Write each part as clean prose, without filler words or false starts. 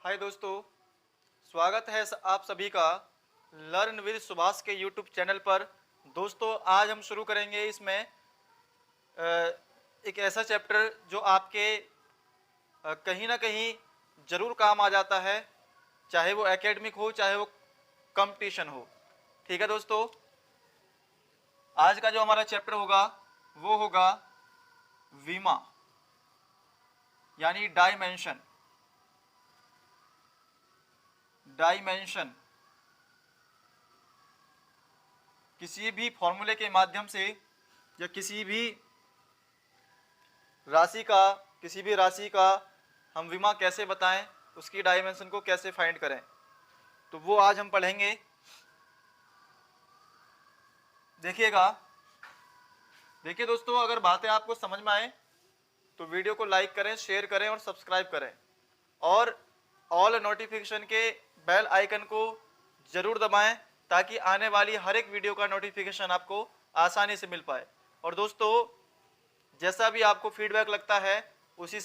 हाय दोस्तों, स्वागत है आप सभी का लर्न विद सुभाष के यूट्यूब चैनल पर। दोस्तों, आज हम शुरू करेंगे इसमें एक ऐसा चैप्टर जो आपके कहीं ना कहीं ज़रूर काम आ जाता है, चाहे वो एकेडमिक हो चाहे वो कंपटीशन हो। ठीक है दोस्तों, आज का जो हमारा चैप्टर होगा वो होगा विमा यानी डायमेंशन। डायमेंशन किसी भी फॉर्मूले के माध्यम से या किसी भी राशि का हम विमा कैसे बताएं, उसकी डायमेंशन को कैसे फाइंड करें, तो वो आज हम पढ़ेंगे। देखिए दोस्तों, अगर बातें आपको समझ में आए तो वीडियो को लाइक करें, शेयर करें और सब्सक्राइब करें, और ऑल नोटिफिकेशन के बेल आइकन को जरूर दबाएं ताकि आने वाली हर एक वीडियो का नोटिफिकेशन आपको आसानी से मिल पाए। और दोस्तों, जैसा भी आपको फीडबैक लगता है उसी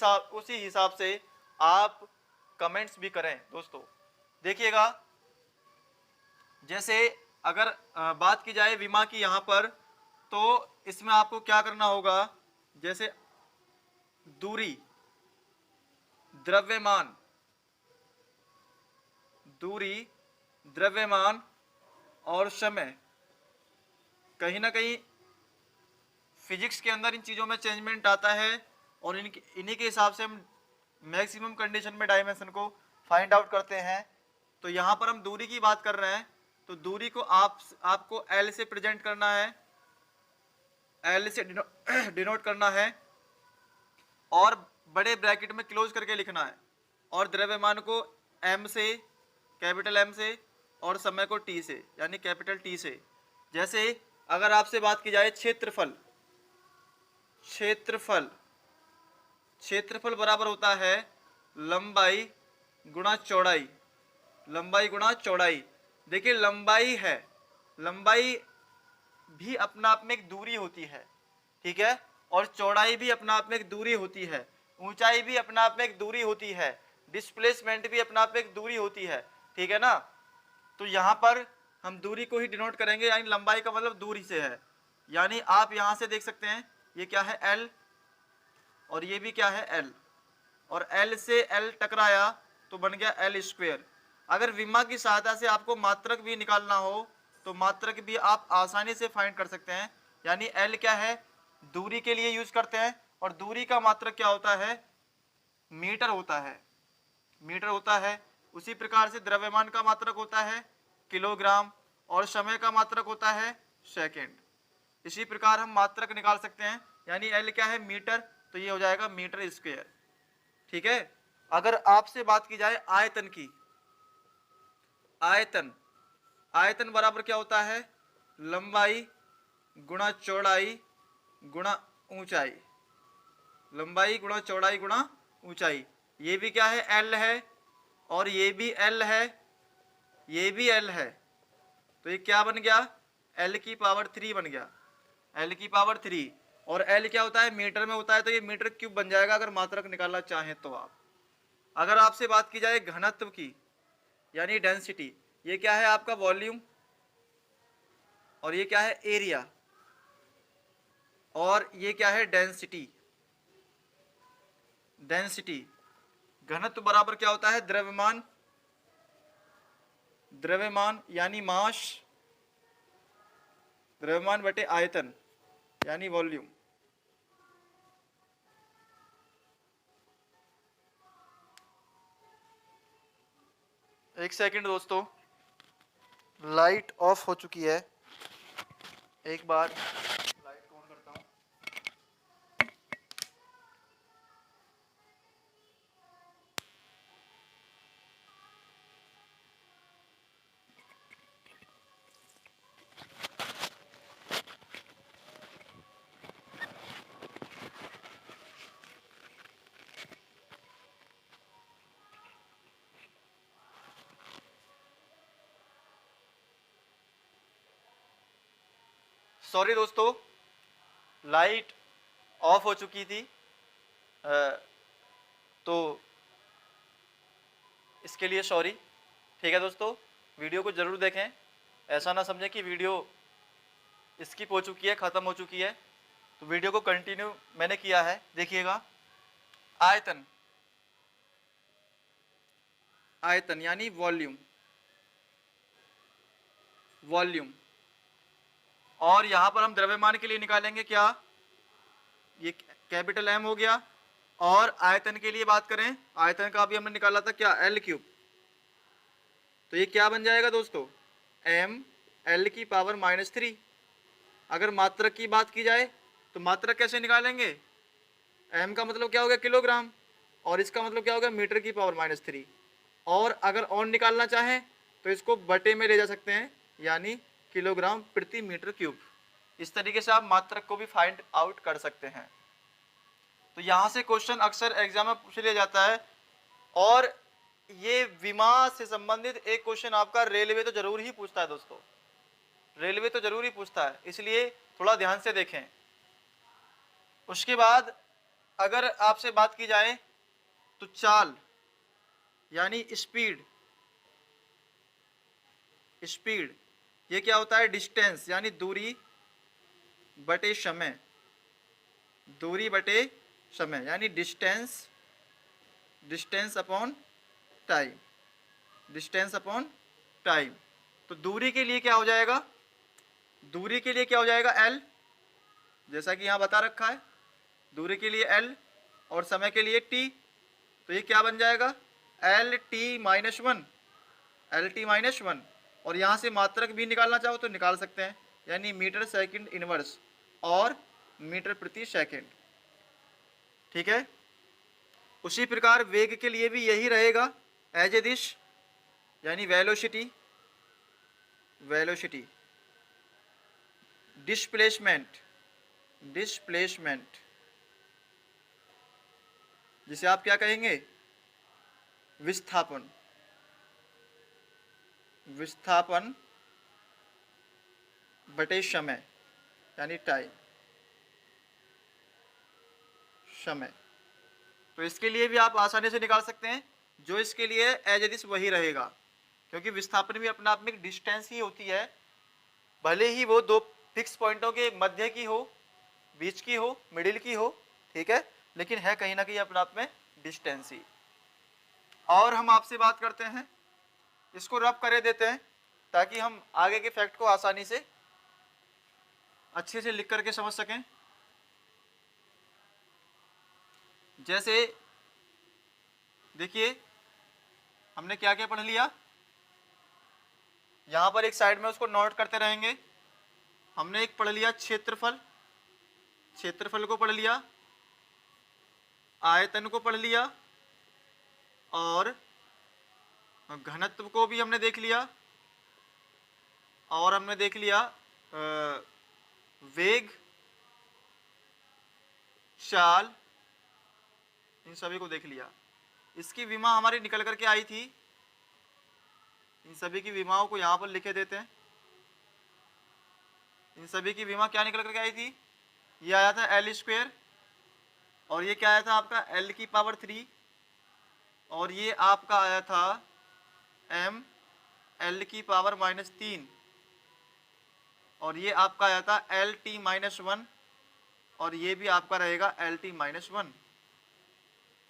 हिसाब से आप कमेंट्स भी करें। दोस्तों देखिएगा, जैसे अगर बात की जाए विमा की यहाँ पर, तो इसमें आपको क्या करना होगा। जैसे दूरी, द्रव्यमान, और समय, कहीं ना कहीं फिजिक्स के अंदर इन चीज़ों में चेंजमेंट आता है और इन्हीं के हिसाब से हम मैक्सिमम कंडीशन में डायमेंशन को फाइंड आउट करते हैं। तो यहाँ पर हम दूरी की बात कर रहे हैं, तो दूरी को आपको एल से प्रेजेंट करना है, एल से डिनोट करना है और बड़े ब्रैकेट में क्लोज करके लिखना है, और द्रव्यमान को एम से, कैपिटल एम से, और समय को टी से यानी कैपिटल टी से। जैसे अगर आपसे बात की जाए क्षेत्रफल बराबर होता है लंबाई गुणा चौड़ाई। देखिए, लंबाई भी अपना आप में एक दूरी होती है, ठीक है, और चौड़ाई भी अपना आप में एक दूरी होती है, ऊंचाई भी अपना आप में एक दूरी होती है, डिस्प्लेसमेंट भी अपना आप में एक दूरी होती है, ठीक है ना। तो यहाँ पर हम दूरी को ही डिनोट करेंगे, यानी लंबाई का मतलब दूरी से है। यानी आप यहाँ से देख सकते हैं ये क्या है, एल, और ये भी क्या है, एल, और एल से एल टकराया तो बन गया एल स्क्वेयर। अगर विमा की सहायता से आपको मात्रक भी निकालना हो तो मात्रक भी आप आसानी से फाइंड कर सकते हैं। यानी एल क्या है, दूरी के लिए यूज करते हैं, और दूरी का मात्रक क्या होता है, मीटर होता है। उसी प्रकार से द्रव्यमान का मात्रक होता है किलोग्राम, और समय का मात्रक होता है सेकेंड। इसी प्रकार हम मात्रक निकाल सकते हैं, यानी एल क्या है, मीटर, तो ये हो जाएगा मीटर स्क्वायर, ठीक है। अगर आपसे बात की जाए आयतन की, आयतन बराबर क्या होता है, लंबाई गुणा चौड़ाई गुणा ऊंचाई, ये भी क्या है, एल है, और ये भी एल है, ये भी एल है, तो ये क्या बन गया, एल की पावर 3 बन गया, एल की पावर 3। और एल क्या होता है, मीटर में होता है, तो ये मीटर क्यूब बन जाएगा अगर मात्रक निकालना चाहें तो आप। अगर आपसे बात की जाए घनत्व की यानी डेंसिटी, ये क्या है आपका वॉल्यूम, और ये क्या है एरिया, और ये क्या है डेंसिटी। घनत्व बराबर क्या होता है, द्रव्यमान यानी मास, द्रव्यमान बटे आयतन यानी वॉल्यूम। एक सेकंड दोस्तों, लाइट ऑफ हो चुकी है, एक बार लाइट को ऑन करता हूं। सॉरी दोस्तों, लाइट ऑफ हो चुकी थी, तो इसके लिए सॉरी। ठीक है दोस्तों, वीडियो को ज़रूर देखें, ऐसा ना समझें कि वीडियो स्किप हो चुकी है, ख़त्म हो चुकी है। तो वीडियो को कंटिन्यू मैंने किया है, देखिएगा। आयतन, आयतन यानी वॉल्यूम, वॉल्यूम। और यहाँ पर हम द्रव्यमान के लिए निकालेंगे क्या, ये कैपिटल एम हो गया। और आयतन के लिए बात करें, आयतन का भी हमने निकाला था क्या, एल क्यूब। तो ये क्या बन जाएगा दोस्तों, एम एल की पावर -3। अगर मात्रक की बात की जाए तो मात्रक कैसे निकालेंगे, एम का मतलब क्या हो गया, किलोग्राम, और इसका मतलब क्या हो गया, मीटर की पावर -3। और अगर और निकालना चाहें तो इसको बटे में ले जा सकते हैं, यानी किलोग्राम प्रति मीटर क्यूब। इस तरीके से आप मात्रक को भी फाइंड आउट कर सकते हैं। तो यहाँ से क्वेश्चन अक्सर एग्जाम में पूछ लिया जाता है। और ये विमा से संबंधित एक क्वेश्चन आपका रेलवे तो जरूर ही पूछता है दोस्तों, रेलवे तो जरूर ही पूछता है, इसलिए थोड़ा ध्यान से देखें। उसके बाद अगर आपसे बात की जाए तो चाल यानी स्पीड, स्पीड ये क्या होता है, डिस्टेंस यानी दूरी बटे समय, दूरी बटे समय यानी distance, distance upon time, distance upon time. तो दूरी के लिए क्या हो जाएगा, दूरी के लिए क्या हो जाएगा, एल, जैसा कि यहाँ बता रखा है, दूरी के लिए एल और समय के लिए टी। तो ये क्या बन जाएगा, एल टी -1, एल टी -1। और यहाँ से मात्रक भी निकालना चाहो तो निकाल सकते हैं, यानी मीटर सेकंड इनवर्स और मीटर प्रति सेकंड। ठीक है। उसी प्रकार वेग के लिए भी यही रहेगा, एज ए दिश यानी वेलोसिटी, वेलोसिटी, डिस्प्लेसमेंट, डिस्प्लेसमेंट जिसे आप क्या कहेंगे, विस्थापन, विस्थापन बटे समय यानी टाइम, समय। तो इसके लिए भी आप आसानी से निकाल सकते हैं, जो इसके लिए एज ए दिस वही रहेगा, क्योंकि विस्थापन भी अपने आप में एक डिस्टेंस ही होती है, भले ही वो दो फिक्स पॉइंटों के मध्य की हो, बीच की हो, मिडिल की हो, ठीक है, लेकिन है कहीं ना कहीं अपने आप में डिस्टेंस ही। और हम आपसे बात करते हैं, इसको रब करे देते हैं ताकि हम आगे के फैक्ट को आसानी से अच्छे से लिख करके समझ सकें। जैसे देखिए हमने क्या क्या पढ़ लिया, यहाँ पर एक साइड में उसको नोट करते रहेंगे। हमने एक पढ़ लिया क्षेत्रफल, क्षेत्रफल को पढ़ लिया, आयतन को पढ़ लिया, और घनत्व को भी हमने देख लिया, और हमने देख लिया वेग, चाल, इन सभी को देख लिया। इसकी विमा हमारी निकल करके आई थी, इन सभी की विमाओं को यहाँ पर लिखे देते हैं। इन सभी की विमा क्या निकल करके आई थी, ये आया था L², और ये क्या आया था आपका L की पावर 3, और ये आपका आया था M L की पावर -3, और ये आपका आया था LT -1, और ये भी आपका रहेगा LT -1।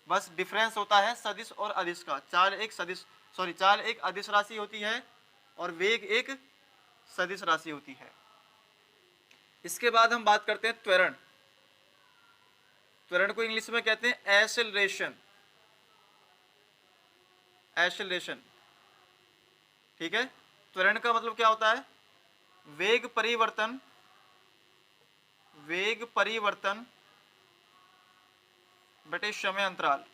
बस डिफरेंस होता है सदिश और अदिश का। चाल एक सदिश, सॉरी, चाल एक अदिश राशि होती है और वेग एक सदिश राशि होती है। इसके बाद हम बात करते हैं त्वरण। त्वरण को इंग्लिश में कहते हैं एक्सेलरेशन, एक्सेलरेशन, ठीक है। त्वरण का मतलब क्या होता है, वेग परिवर्तन, वेग परिवर्तन बटे समय अंतराल,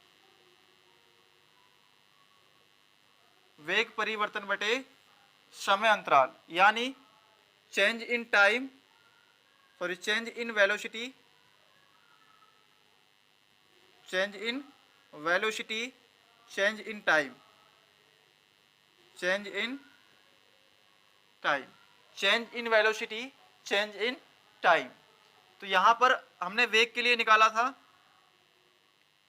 वेग परिवर्तन बटे समय अंतराल, यानी change in time, sorry, change in velocity, change in velocity, change in time, change in time, change in velocity, change in time. तो यहां पर हमने वेग के लिए निकाला था।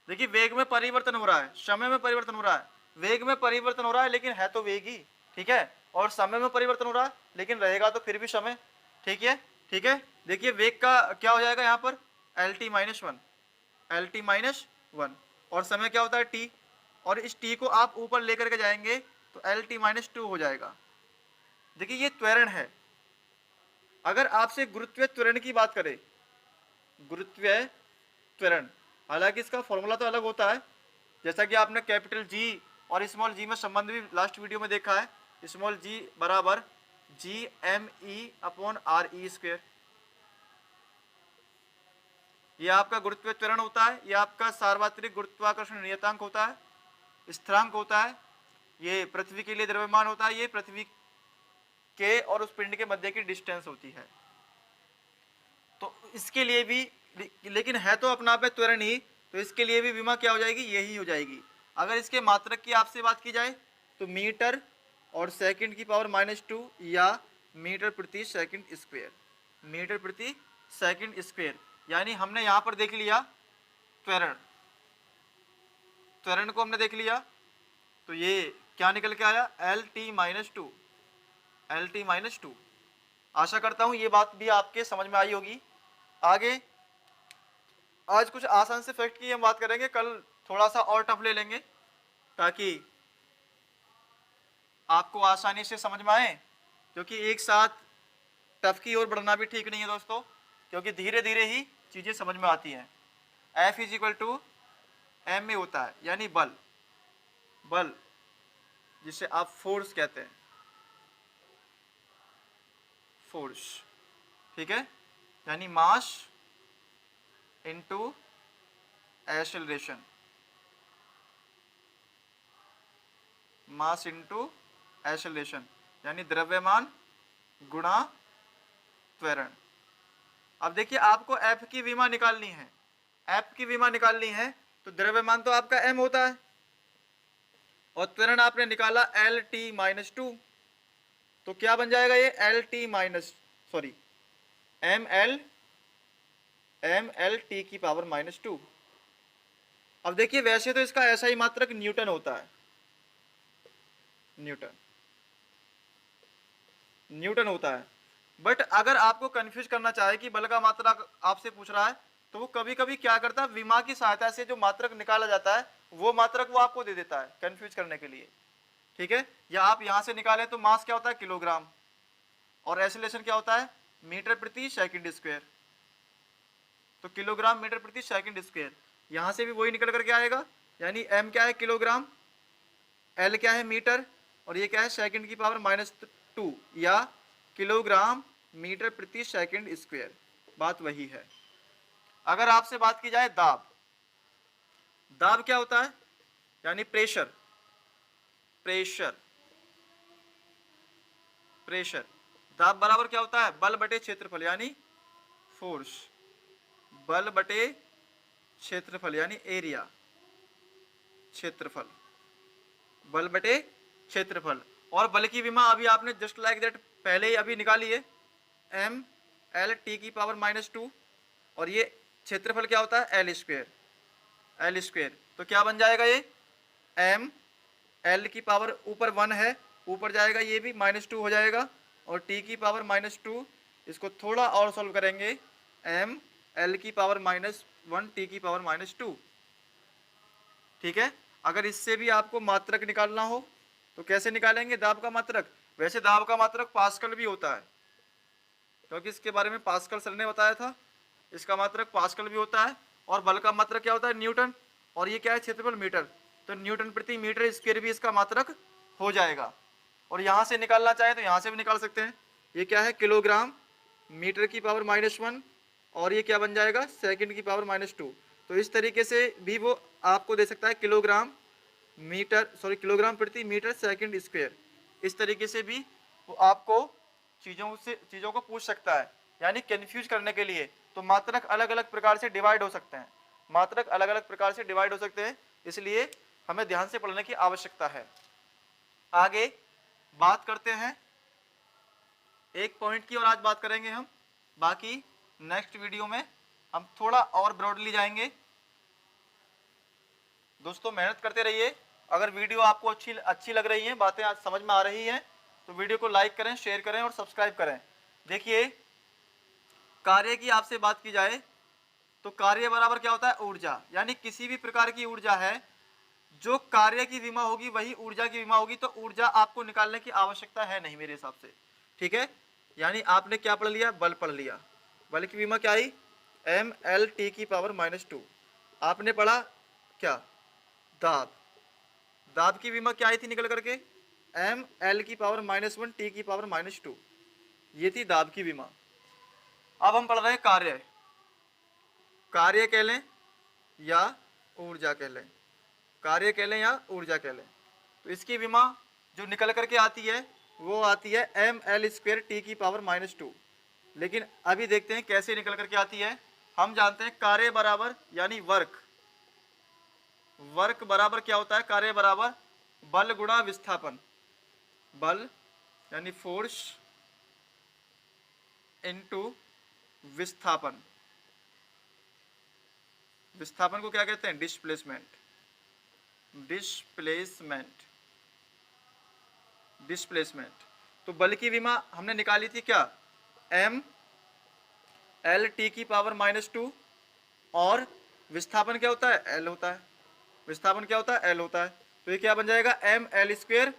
देखिए वेग में परिवर्तन हो रहा है, समय में परिवर्तन हो रहा है, वेग में परिवर्तन हो रहा है लेकिन है तो वेग ही, ठीक है, और समय में परिवर्तन हो रहा है लेकिन रहेगा तो फिर भी समय, ठीक है, ठीक है। देखिए वेग का क्या हो जाएगा यहाँ पर, L T minus one, L T minus one, और समय क्या होता है टी, और इस टी को आप ऊपर लेकर के जाएंगे तो एल टी माइनस टू हो जाएगा। देखिए ये त्वरण है। अगर आपसे गुरुत्वीय त्वरण की बात करें, गुरुत्वीय त्वरण, हालांकि इसका फॉर्मूला तो अलग होता है, जैसा कि आपने कैपिटल जी और स्मॉल जी में संबंध भी लास्ट वीडियो में देखा है। स्मॉल जी बराबर G M E upon R E square, ये आपका गुरुत्वीय त्वरण होता है, ये आपका सार्वत्रिक गुरुत्वाकर्षण नियतांक होता है, स्थिरांक होता है, ये पृथ्वी के लिए द्रव्यमान होता है, ये पृथ्वी के और उस पिंड के मध्य की डिस्टेंस होती है। तो इसके लिए भी, लेकिन है तो अपना आप त्वरण ही, तो इसके लिए भी विमा क्या हो जाएगी, यही हो जाएगी। अगर इसके मात्रक की आपसे बात की जाए तो मीटर और सेकंड की पावर माइनस टू या मीटर प्रति सेकंड स्क्वायर, मीटर प्रति सेकंड स्क्वायर, यानी हमने यहाँ पर देख लिया त्वरण, त्वरण को हमने देख लिया, तो ये क्या निकल के आया, L T minus two, L T minus two. आशा करता हूँ ये बात भी आपके समझ में आई होगी। आगे आज कुछ आसान से फैक्ट की हम बात करेंगे, कल थोड़ा सा और टफ ले लेंगे ताकि आपको आसानी से समझ में आए, क्योंकि एक साथ टफ की ओर बढ़ना भी ठीक नहीं है दोस्तों, क्योंकि धीरे धीरे ही चीज़ें समझ में आती हैं। F is equal to M में होता है, यानी बल, बल जिसे आप फोर्स कहते हैं, फोर्स, ठीक है, यानी mass into acceleration, mass into acceleration, यानी द्रव्यमान गुणा त्वरण। अब देखिए आपको F की विमा निकालनी है, F की विमा निकालनी है तो द्रव्यमान तो आपका m होता है और त्वरण आपने निकाला एल टी माइनस टू, तो क्या बन जाएगा ये L T minus sorry M L T की पावर माइनस टू। अब देखिए वैसे तो इसका ऐसा ही मात्रक न्यूटन होता है, न्यूटन, न्यूटन होता है, बट अगर आपको कंफ्यूज करना चाहे कि बल का मात्रक आपसे पूछ रहा है तो वो कभी कभी क्या करता है, विमा की सहायता से जो मात्रक निकाला जाता है वो मात्रक वो आपको दे देता है कंफ्यूज करने के लिए, ठीक है। या आप यहां से निकालें तो मास क्या होता है किलोग्राम, और एक्सेलरेशन क्या होता है मीटर प्रति सेकंड स्क्वायर, तो किलोग्राम मीटर प्रति सेकंड स्क्वायर, यहां से भी वही निकल करके आएगा, यानी m क्या है किलोग्राम, l क्या है मीटर, और ये क्या है सेकंड की पावर माइनस टू या किलोग्राम मीटर प्रति सेकंड स्क्वायर, बात वही है। अगर आपसे बात की जाए दाब, दाब क्या होता है, यानी प्रेशर, प्रेशर, प्रेशर, दाब बराबर क्या होता है बल बटे क्षेत्रफल, यानी फोर्स, बल बटे क्षेत्रफल यानी एरिया, क्षेत्रफल, बल बटे क्षेत्रफल। और बल की विमा अभी आपने जस्ट लाइक दैट पहले ही अभी निकाली है, एम एल टी की पावर माइनस टू, और ये क्षेत्रफल क्या होता है एल स्क्वेयर, एल स्क्वेयर, तो क्या बन जाएगा ये एम एल की पावर ऊपर वन है, ऊपर जाएगा ये भी माइनस टू हो जाएगा, और टी की पावर माइनस टू, इसको थोड़ा और सॉल्व करेंगे एम एल की पावर माइनस वन टी की पावर माइनस टू, ठीक है। अगर इससे भी आपको मात्रक निकालना हो तो कैसे निकालेंगे दाब का मात्रक, वैसे दाब का मात्रक पास्कल भी होता है, क्योंकि इसके बारे में पास्कल सर ने बताया था, इसका मात्रक पास्कल भी होता है, और बल का मात्रक क्या होता है न्यूटन, और ये क्या है क्षेत्रफल मीटर, तो न्यूटन प्रति मीटर स्क्वायर भी इसका मात्रक हो जाएगा। और यहाँ से निकालना चाहे तो यहाँ से भी निकाल सकते हैं, ये क्या है किलोग्राम मीटर की पावर माइनस वन, और ये क्या बन जाएगा सेकंड की पावर माइनस टू, तो इस तरीके से भी वो आपको दे सकता है किलोग्राम मीटर किलोग्राम प्रति मीटर सेकंड स्क्वायर, इस तरीके से भी वो आपको चीज़ों को पूछ सकता है, यानी कंफ्यूज करने के लिए। तो मात्रक अलग अलग प्रकार से डिवाइड हो सकते हैं, मात्रक अलग अलग प्रकार से डिवाइड हो सकते हैं, इसलिए हमें ध्यान से पढ़ने की आवश्यकता है। आगे बात करते हैं एक पॉइंट की, और आज बात करेंगे हम, बाकी नेक्स्ट वीडियो में हम थोड़ा और ब्रॉडली जाएंगे। दोस्तों मेहनत करते रहिए, अगर वीडियो आपको अच्छी लग रही है, बातें आज समझ में आ रही हैं, तो वीडियो को लाइक करें, शेयर करें और सब्सक्राइब करें। देखिए, कार्य की आपसे बात की जाए तो कार्य बराबर क्या होता है, ऊर्जा। यानी किसी भी प्रकार की ऊर्जा है, जो कार्य की विमा होगी वही ऊर्जा की विमा होगी। तो ऊर्जा आपको निकालने की आवश्यकता है नहीं मेरे हिसाब से, ठीक है। यानी आपने क्या पढ़ लिया, बल पढ़ लिया। बल की विमा क्या आई, mL/T⁻²। आपने पढ़ा क्या, दाब। दाब की विमा क्या आई थी निकल करके, mL/−1T⁻²। ये थी दाब की विमा। अब हम पढ़ रहे हैं कार्य। कार्य कह लें या ऊर्जा कह लें, कार्य कह लें या ऊर्जा कह लें, तो इसकी विमा जो निकल करके आती है वो आती है mL²T⁻²। लेकिन अभी देखते हैं कैसे निकल करके आती है। हम जानते हैं कार्य बराबर यानी वर्क, वर्क बराबर क्या होता है, कार्य बराबर बल गुणा विस्थापन। बल यानी फोर्स इनटू विस्थापन। विस्थापन को क्या कहते हैं, डिस्प्लेसमेंट। Displacement, displacement. तो बल की विमा हमने निकाली थी क्या, mL/T⁻²। और विस्थापन क्या होता है, L होता है। विस्थापन क्या होता है, L होता है। तो ये क्या बन जाएगा, mL²T⁻²।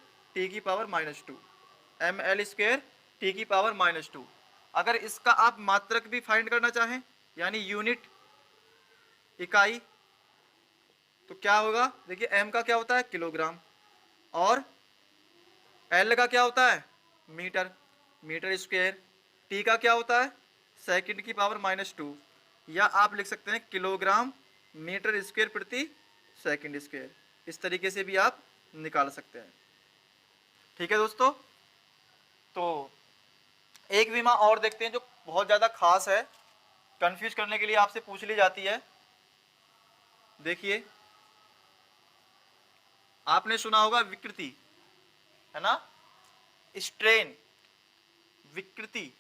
mL²T⁻²। अगर इसका आप मात्रक भी फाइंड करना चाहें, यानी यूनिट, इकाई, तो क्या होगा, देखिए m का क्या होता है, किलोग्राम, और l का क्या होता है, मीटर, मीटर स्क्वायर। t का क्या होता है, सेकंड की पावर -2, या आप लिख सकते हैं किलोग्राम मीटर स्क्वायर प्रति सेकंड स्क्वायर। इस तरीके से भी आप निकाल सकते हैं, ठीक है दोस्तों। तो एक विमा और देखते हैं जो बहुत ज़्यादा खास है, कंफ्यूज करने के लिए आपसे पूछ ली जाती है। देखिए, आपने सुना होगा विकृति, है ना, स्ट्रेन, विकृति,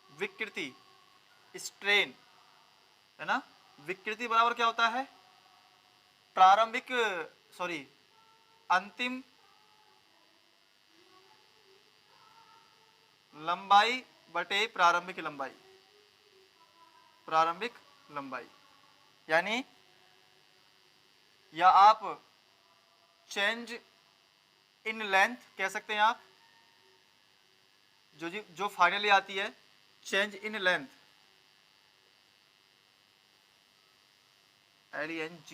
विकृति, स्ट्रेन, है ना। विकृति बराबर क्या होता है, प्रारंभिक, सॉरी, अंतिम लंबाई बटे प्रारंभिक लंबाई। प्रारंभिक लंबाई यानी, या आप चेंज इन लेंथ कह सकते हैं आप, जो फाइनली आती है change in length, LENG,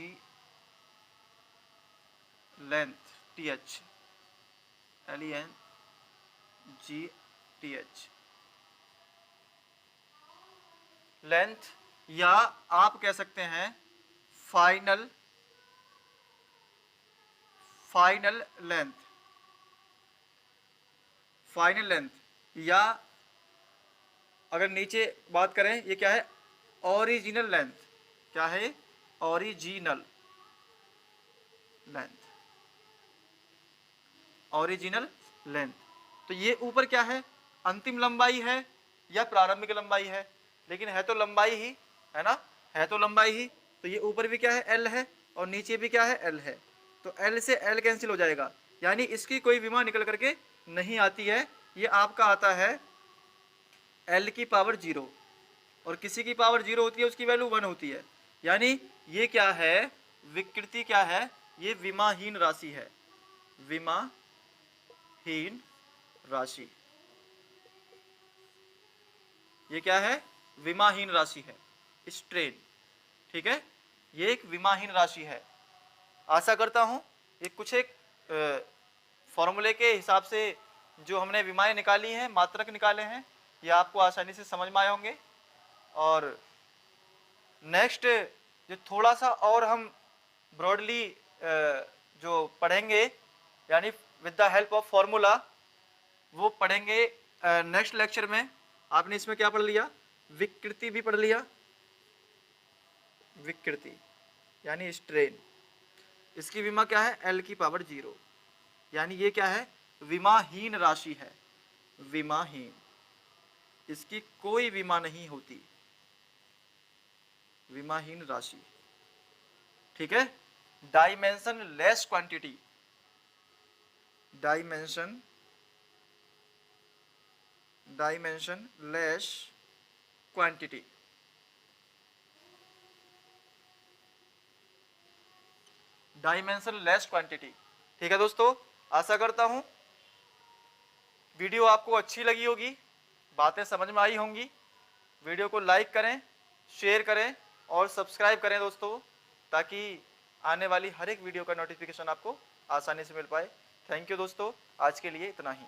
length, TH, LENGTH, length, या आप कह सकते हैं final, final length, final length. या अगर नीचे बात करें, ये क्या है, ओरिजिनल लेंथ। क्या है, ओरिजिनल लेंथ, ओरिजिनल लेंथ। तो ये ऊपर क्या है, अंतिम लंबाई है या प्रारंभिक लंबाई है, लेकिन है तो लंबाई ही, है ना, है तो लंबाई ही। तो ये ऊपर भी क्या है, L है, और नीचे भी क्या है, L है। तो L से L कैंसिल हो जाएगा, यानी इसकी कोई विमा निकल करके नहीं आती है। ये आपका आता है L⁻0, और किसी की पावर 0 होती है उसकी वैल्यू 1 होती है। यानी ये क्या है, विकृति क्या है, ये विमाहीन राशि है, विमाहीन राशि। ये क्या है, विमाहीन राशि है, स्ट्रेन, ठीक है। ये एक विमाहीन राशि है। आशा करता हूं ये कुछ एक फॉर्मूले के हिसाब से जो हमने विमाएं निकाली हैं, मात्रक निकाले हैं, ये आपको आसानी से समझ में आए होंगे। और नेक्स्ट जो थोड़ा सा और हम ब्रॉडली जो पढ़ेंगे, यानी with the help of formula, वो पढ़ेंगे नेक्स्ट लेक्चर में। आपने इसमें क्या पढ़ लिया, विकृति भी पढ़ लिया, विकृति यानी स्ट्रेन। इसकी विमा क्या है, L⁻0, यानी ये क्या है, विमाहीन राशि है, विमाहीन, इसकी कोई विमा नहीं होती, विमाहीन राशि। ठीक है, dimension less quantity, dimension less quantity, dimension less quantity. ठीक है दोस्तों, आशा करता हूं वीडियो आपको अच्छी लगी होगी, बातें समझ में आई होंगी। वीडियो को लाइक करें, शेयर करें और सब्सक्राइब करें दोस्तों, ताकि आने वाली हर एक वीडियो का नोटिफिकेशन आपको आसानी से मिल पाए। थैंक यू दोस्तों, आज के लिए इतना ही।